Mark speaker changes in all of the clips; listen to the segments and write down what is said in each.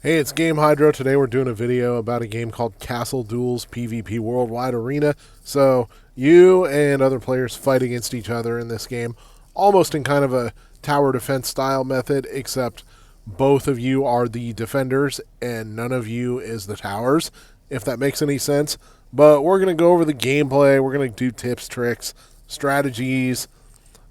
Speaker 1: Hey, it's Game Hydro. Today we're doing a video about a game called Castle Duels PvP Worldwide Arena. So you and other players fight against each other in this game, almost in kind of a tower defense style method, except both of you are the defenders and none of you is the towers, if that makes any sense. But we're going to go over the gameplay. We're going to do tips, tricks, strategies,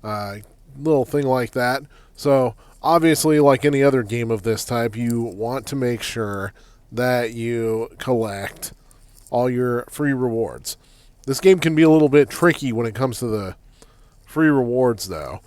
Speaker 1: little thing like that. So obviously, like any other game of this type, you want to make sure that you collect all your free rewards. This game can be a little bit tricky when it comes to the free rewards, though,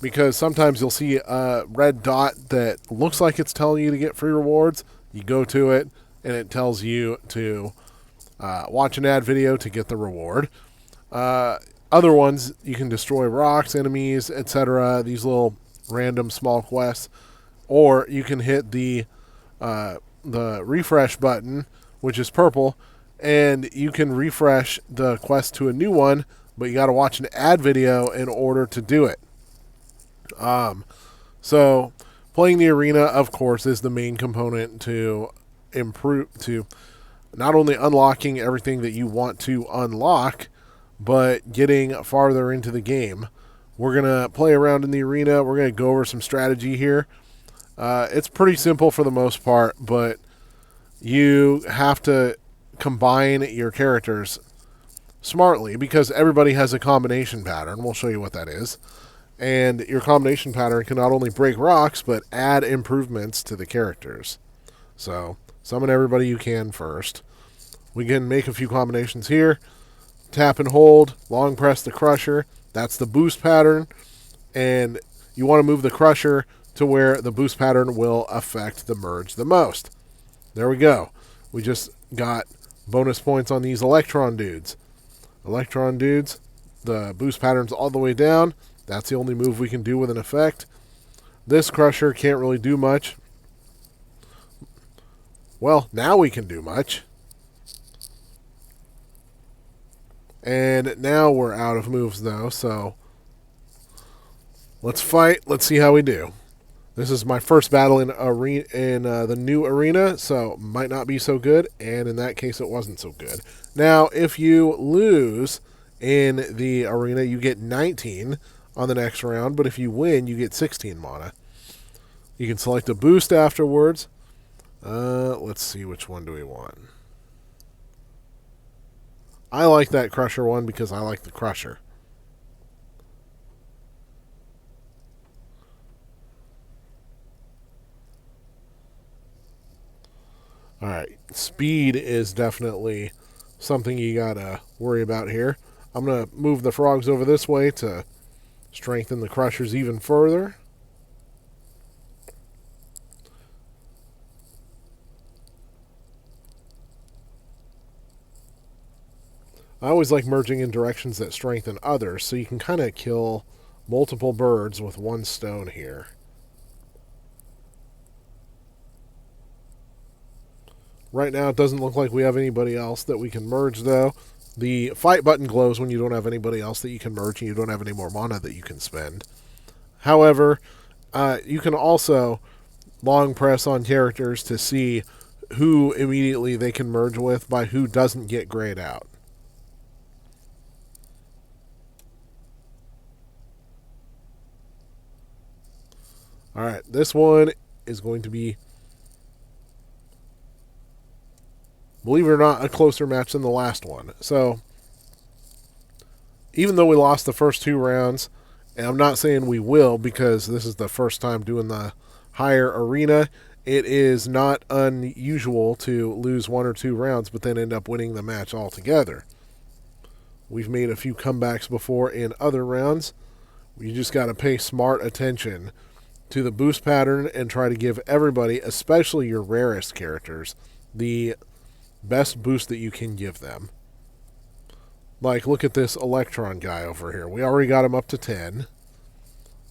Speaker 1: because sometimes you'll see a red dot that looks like it's telling you to get free rewards. You go to it, and it tells you to watch an ad video to get the reward. Other ones, you can destroy rocks, enemies, etc. These little random small quests, or you can hit the refresh button, which is purple, and you can refresh the quest to a new one, but you got to watch an ad video in order to do it. So playing the arena, of course, is the main component to improve, to not only unlocking everything that you want to unlock, but getting farther into the game. We're going to play around in the arena. We're going to go over some strategy here. It's pretty simple for the most part, but you have to combine your characters smartly because everybody has a combination pattern. We'll show you what that is. And your combination pattern can not only break rocks, but add improvements to the characters. So summon everybody you can first. We can make a few combinations here. Tap and hold, long press the crusher. That's the boost pattern. And you want to move the crusher to where the boost pattern will affect the merge the most. There we go. We just got bonus points on these electron dudes. Electron dudes, the boost pattern's all the way down. That's the only move we can do with an effect. This crusher can't really do much. Well, now we can do much. And now we're out of moves, though, so let's fight. Let's see how we do. This is my first battle in the new arena, so might not be so good, and in that case, it wasn't so good. Now, if you lose in the arena, you get 19 on the next round, but if you win, you get 16 mana. You can select a boost afterwards. Let's see, which one do we want? I like that crusher one because I like the crusher. Alright, speed is definitely something you gotta worry about here. I'm going to move the frogs over this way to strengthen the crushers even further. I always like merging in directions that strengthen others, so you can kind of kill multiple birds with one stone here. Right now, it doesn't look like we have anybody else that we can merge, though. The fight button glows when you don't have anybody else that you can merge and you don't have any more mana that you can spend. However, you can also long press on characters to see who immediately they can merge with by who doesn't get grayed out. Alright, this one is going to be, believe it or not, a closer match than the last one. So, even though we lost the first two rounds, and I'm not saying we will because this is the first time doing the higher arena, it is not unusual to lose one or two rounds but then end up winning the match altogether. We've made a few comebacks before in other rounds. You just got to pay smart attention to the boost pattern and try to give everybody, especially your rarest characters, the best boost that you can give them. Like, look at this electron guy over here. We already got him up to 10.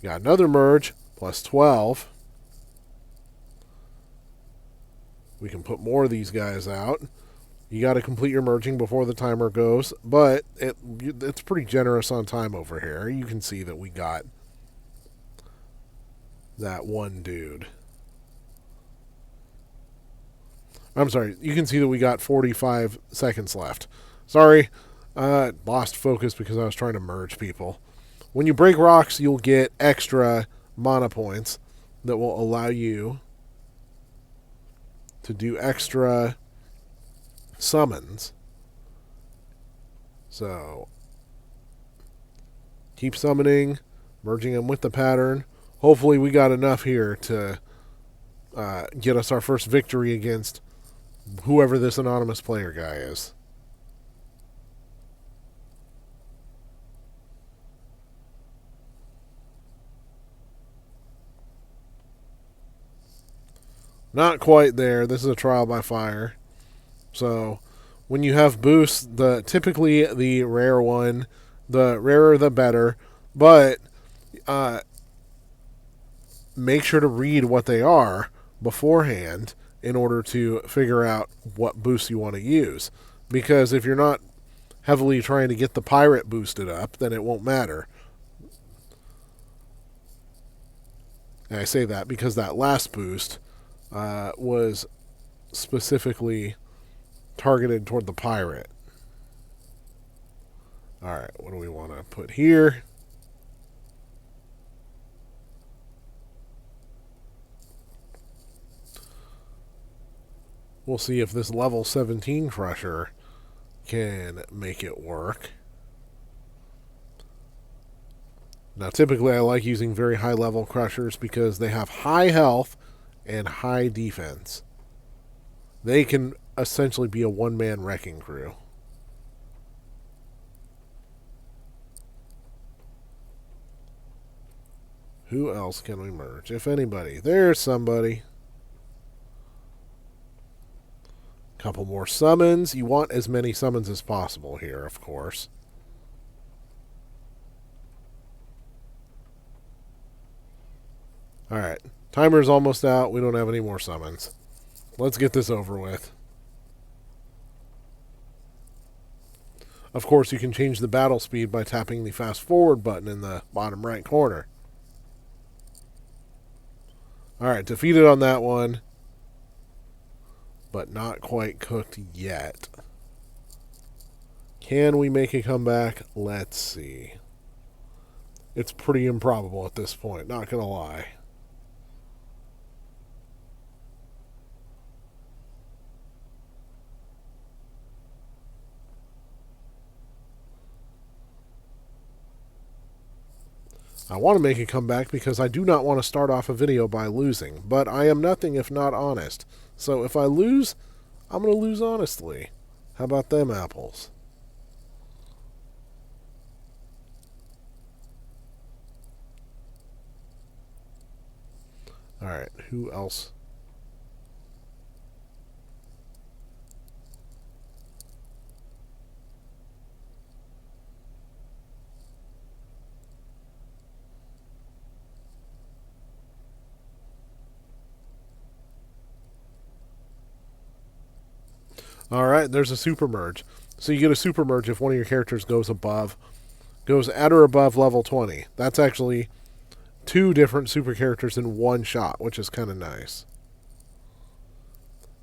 Speaker 1: Got another merge, plus 12. We can put more of these guys out. You got to complete your merging before the timer goes, but it's pretty generous on time over here. You can see that we got that one dude. I'm sorry, you can see that we got 45 seconds left. Sorry, lost focus because I was trying to merge people. When you break rocks, you'll get extra mana points that will allow you to do extra summons. So, keep summoning, merging them with the pattern. Hopefully, we got enough here to get us our first victory against whoever this anonymous player guy is. Not quite there. This is a trial by fire. So, when you have boosts, typically the rare one, the rarer the better. But make sure to read what they are beforehand in order to figure out what boosts you want to use. Because if you're not heavily trying to get the pirate boosted up, then it won't matter. And I say that because that last boost was specifically targeted toward the pirate. Alright, what do we want to put here? We'll see if this level 17 crusher can make it work. Now, typically I like using very high level crushers because they have high health and high defense. They can essentially be a one-man wrecking crew. Who else can we merge? If anybody. There's somebody. Couple more summons. You want as many summons as possible here, of course. Alright. Timer's almost out. We don't have any more summons. Let's get this over with. Of course, you can change the battle speed by tapping the fast forward button in the bottom right corner. Alright, defeated on that one. But not quite cooked yet. Can we make a comeback? Let's see. It's pretty improbable at this point, not gonna lie. I want to make a comeback because I do not want to start off a video by losing, but I am nothing if not honest. So if I lose, I'm going to lose honestly. How about them apples? Alright, who else? Alright, there's a super merge. So you get a super merge if one of your characters goes at or above level 20. That's actually two different super characters in one shot, which is kind of nice.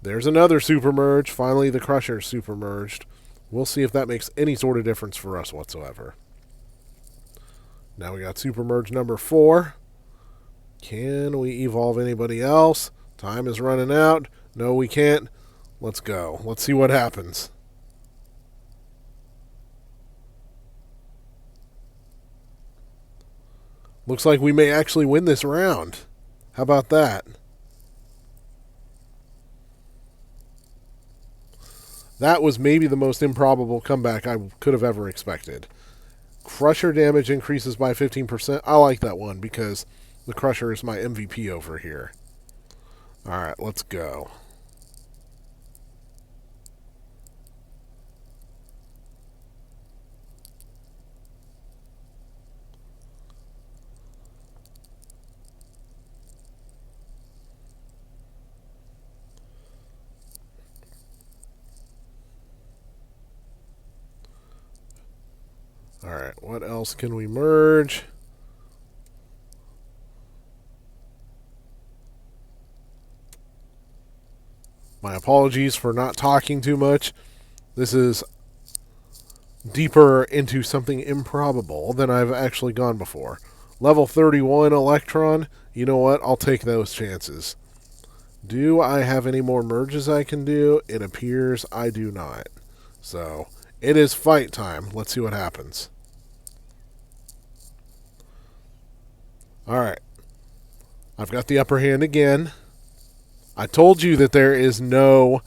Speaker 1: There's another super merge. Finally, the Crusher super merged. We'll see if that makes any sort of difference for us whatsoever. Now we got super merge number 4. Can we evolve anybody else? Time is running out. No, we can't. Let's go. Let's see what happens. Looks like we may actually win this round. How about that? That was maybe the most improbable comeback I could have ever expected. Crusher damage increases by 15%. I like that one because the Crusher is my MVP over here. Alright, let's go. Alright, what else can we merge? My apologies for not talking too much. This is deeper into something improbable than I've actually gone before. Level 31 Electron, you know what? I'll take those chances. Do I have any more merges I can do? It appears I do not. So, it is fight time. Let's see what happens. Alright. I've got the upper hand again. I told you that there is no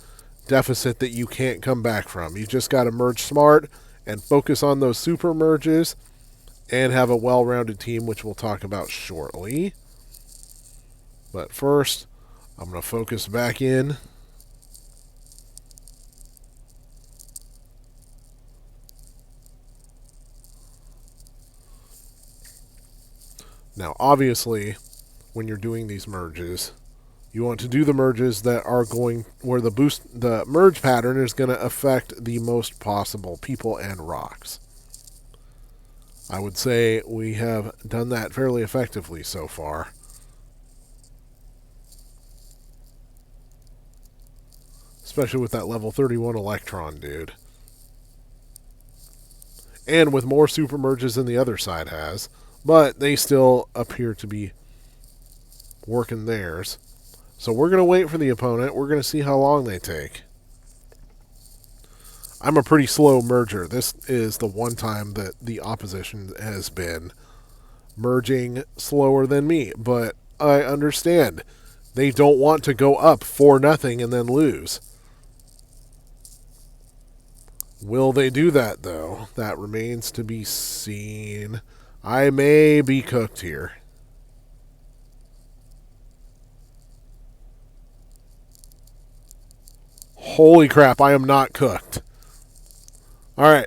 Speaker 1: deficit that you can't come back from. You just got to merge smart and focus on those super merges and have a well-rounded team, which we'll talk about shortly. But first, I'm going to focus back in. Now, obviously, when you're doing these merges, you want to do the merges that are going where the merge pattern is going to affect the most possible people and rocks. I would say we have done that fairly effectively so far. Especially with that level 31 Electron dude. And with more super merges than the other side has. But they still appear to be working theirs. So we're going to wait for the opponent. We're going to see how long they take. I'm a pretty slow merger. This is the one time that the opposition has been merging slower than me. But I understand. They don't want to go up 4-0 and then lose. Will they do that, though? That remains to be seen. I may be cooked here. Holy crap, I am not cooked. Alright.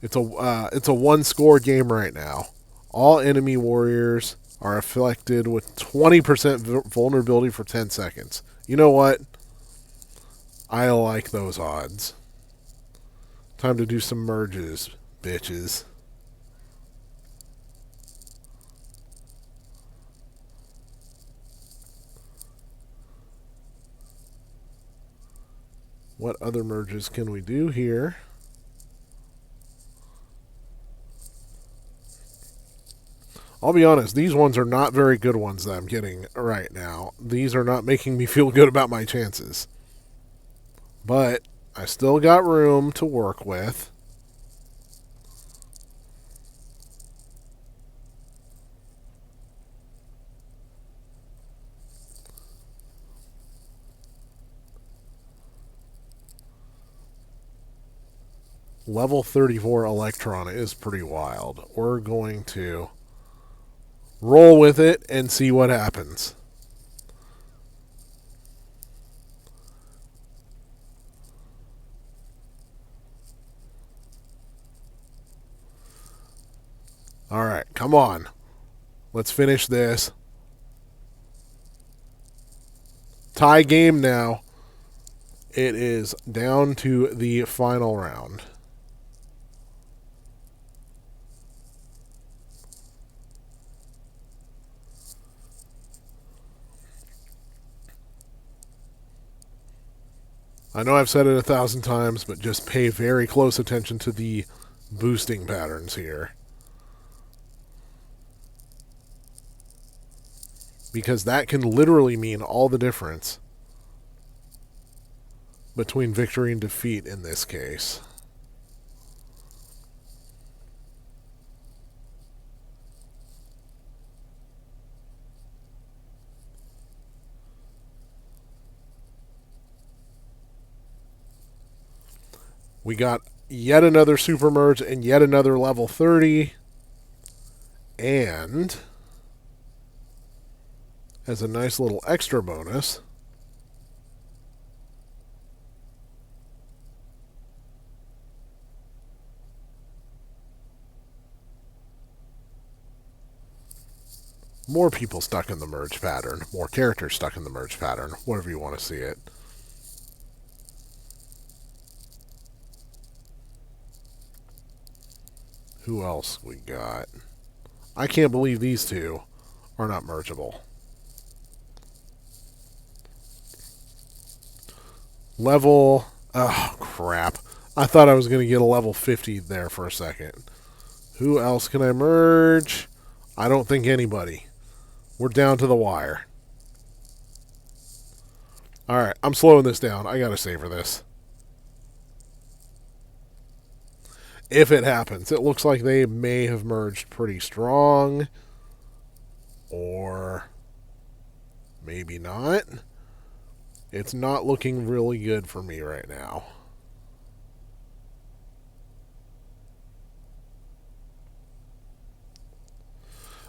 Speaker 1: It's a one-score game right now. All enemy warriors are afflicted with 20% vulnerability for 10 seconds. You know what? I like those odds. Time to do some merges, bitches. What other merges can we do here? I'll be honest, these ones are not very good ones that I'm getting right now. These are not making me feel good about my chances. But I still got room to work with. Level 34 Electron is pretty wild. We're going to roll with it and see what happens. Alright, come on. Let's finish this. Tie game now. It is down to the final round. I know I've said it 1,000 times, but just pay very close attention to the boosting patterns here. Because that can literally mean all the difference between victory and defeat in this case. We got yet another super merge and yet another level 30. And as a nice little extra bonus, more people stuck in the merge pattern, more characters stuck in the merge pattern, whatever you want to see it. Who else we got? I can't believe these two are not mergeable. Level... Oh, crap. I thought I was going to get a level 50 there for a second. Who else can I merge? I don't think anybody. We're down to the wire. Alright, I'm slowing this down. I gotta savor this. If it happens. It looks like they may have merged pretty strong. Or maybe not. It's not looking really good for me right now.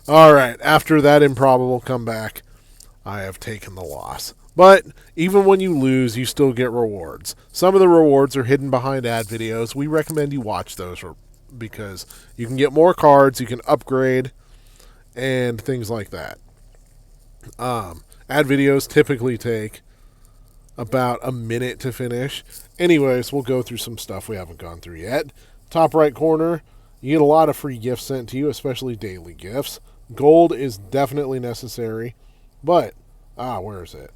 Speaker 1: Alright, after that improbable comeback, I have taken the loss. But even when you lose, you still get rewards. Some of the rewards are hidden behind ad videos. We recommend you watch those because you can get more cards, you can upgrade, and things like that. Ad videos typically take about a minute to finish. Anyways, we'll go through some stuff we haven't gone through yet. Top right corner, you get a lot of free gifts sent to you, especially daily gifts. Gold is definitely necessary, but, where is it?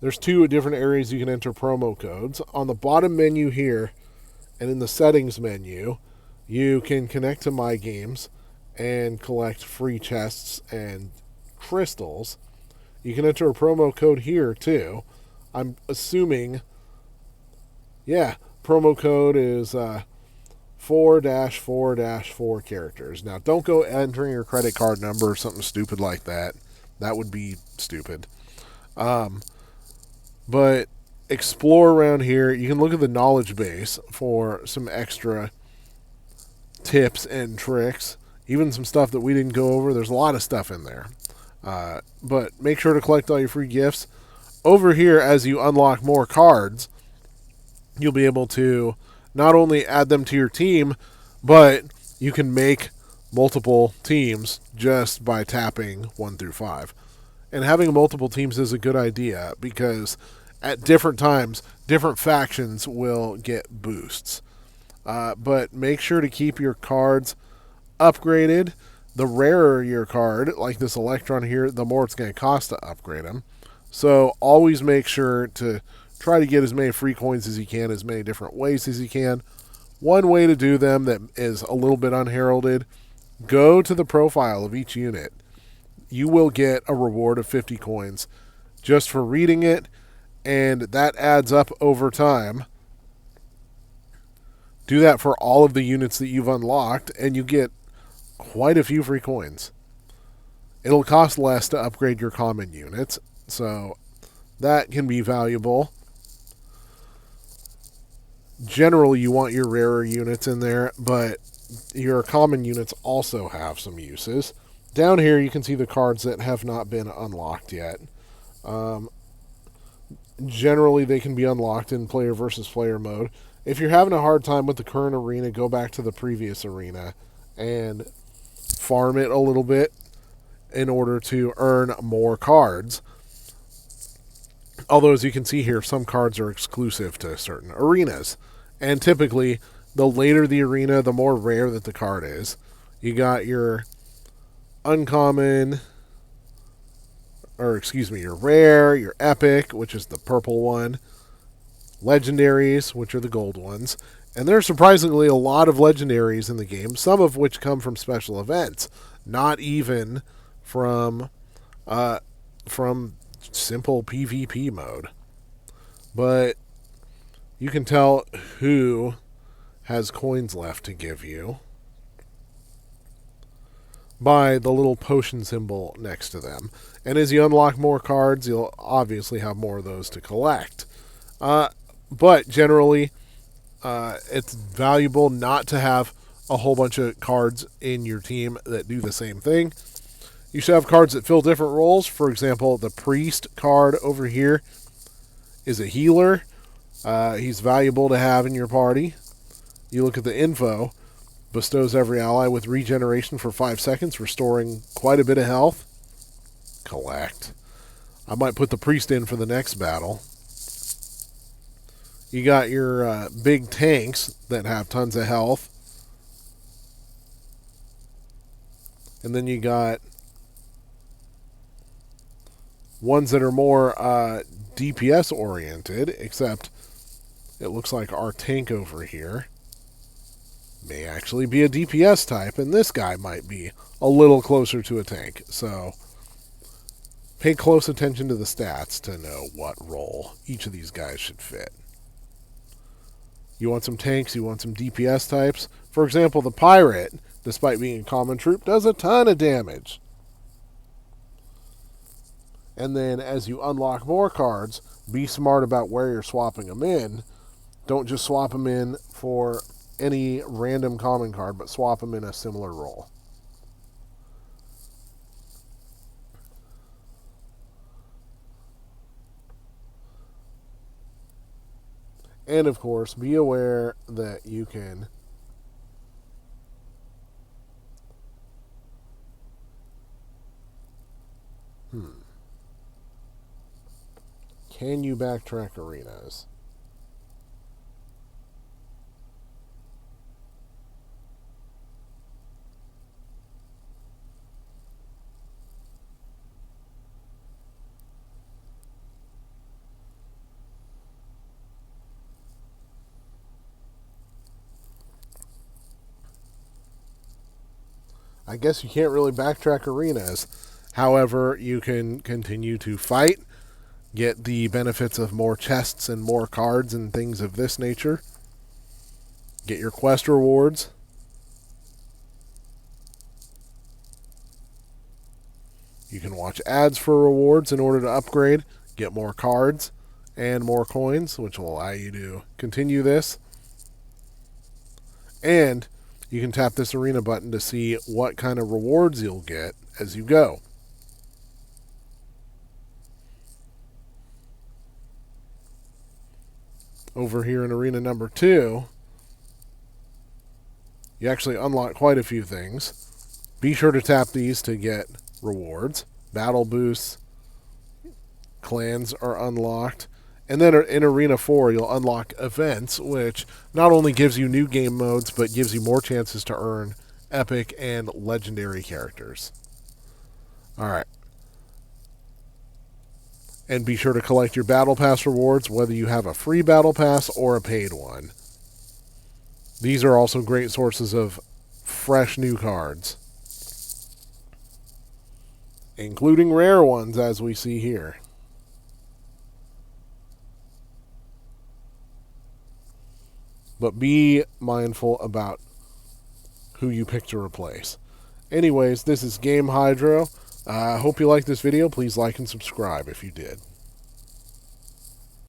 Speaker 1: There's 2 different areas you can enter promo codes. On the bottom menu here, and in the settings menu, you can connect to My Games and collect free chests and crystals. You can enter a promo code here, too. I'm assuming, promo code is 4-4-4 characters. Now, don't go entering your credit card number or something stupid like that. That would be stupid. But explore around here. You can look at the knowledge base for some extra tips and tricks. Even some stuff that we didn't go over. There's a lot of stuff in there. But make sure to collect all your free gifts. Over here, as you unlock more cards, you'll be able to not only add them to your team, but you can make multiple teams just by tapping 1 through 5. And having multiple teams is a good idea because at different times, different factions will get boosts. But make sure to keep your cards upgraded. The rarer your card, like this Electron here, the more it's going to cost to upgrade them. So always make sure to try to get as many free coins as you can, as many different ways as you can. One way to do them that is a little bit unheralded, go to the profile of each unit. You will get a reward of 50 coins just for reading it, and that adds up over time. Do that for all of the units that you've unlocked, and you get quite a few free coins. It'll cost less to upgrade your common units, so that can be valuable. Generally, you want your rarer units in there, but your common units also have some uses. Down here, you can see the cards that have not been unlocked yet. Generally, they can be unlocked in player versus player mode. If you're having a hard time with the current arena, go back to the previous arena and farm it a little bit in order to earn more cards. Although, as you can see here, some cards are exclusive to certain arenas. And typically, the later the arena, the more rare that the card is. You got your uncommon, your rare, your epic, which is the purple one, legendaries, which are the gold ones. And there are surprisingly a lot of legendaries in the game, some of which come from special events, not even from simple PvP mode. But you can tell who has coins left to give you by the little potion symbol next to them. And as you unlock more cards, you'll obviously have more of those to collect. But generally, it's valuable not to have a whole bunch of cards in your team that do the same thing. You should have cards that fill different roles. For example, the priest card over here is a healer. He's valuable to have in your party. You look at the info. Bestows every ally with regeneration for 5 seconds, restoring quite a bit of health. Collect. I might put the priest in for the next battle. You got your big tanks that have tons of health. And then you got Ones that are more DPS oriented, except it looks like our tank over here may actually be a DPS type, and this guy might be a little closer to a tank. So pay close attention to the stats to know what role each of these guys should fit. You want some tanks, you want some DPS types. For example, the pirate, despite being a common troop, does a ton of damage. And then as you unlock more cards, be smart about where you're swapping them in. Don't just swap them in for any random common card, but swap them in a similar role. And of course, be aware that you can can you backtrack arenas? I guess you can't really backtrack arenas. However, you can continue to fight, get the benefits of more chests and more cards and things of this nature, get your quest rewards. You can watch ads for rewards in order to upgrade, get more cards and more coins, which will allow you to continue this. And you can tap this arena button to see what kind of rewards you'll get as you go. Over here in arena number 2, you actually unlock quite a few things. Be sure to tap these to get rewards. Battle boosts, clans are unlocked. And then in Arena 4, you'll unlock events, which not only gives you new game modes, but gives you more chances to earn epic and legendary characters. Alright. And be sure to collect your Battle Pass rewards, whether you have a free Battle Pass or a paid one. These are also great sources of fresh new cards, including rare ones, as we see here. But be mindful about who you pick to replace. Anyways, this is Game Hydro. I hope you liked this video. Please like and subscribe if you did.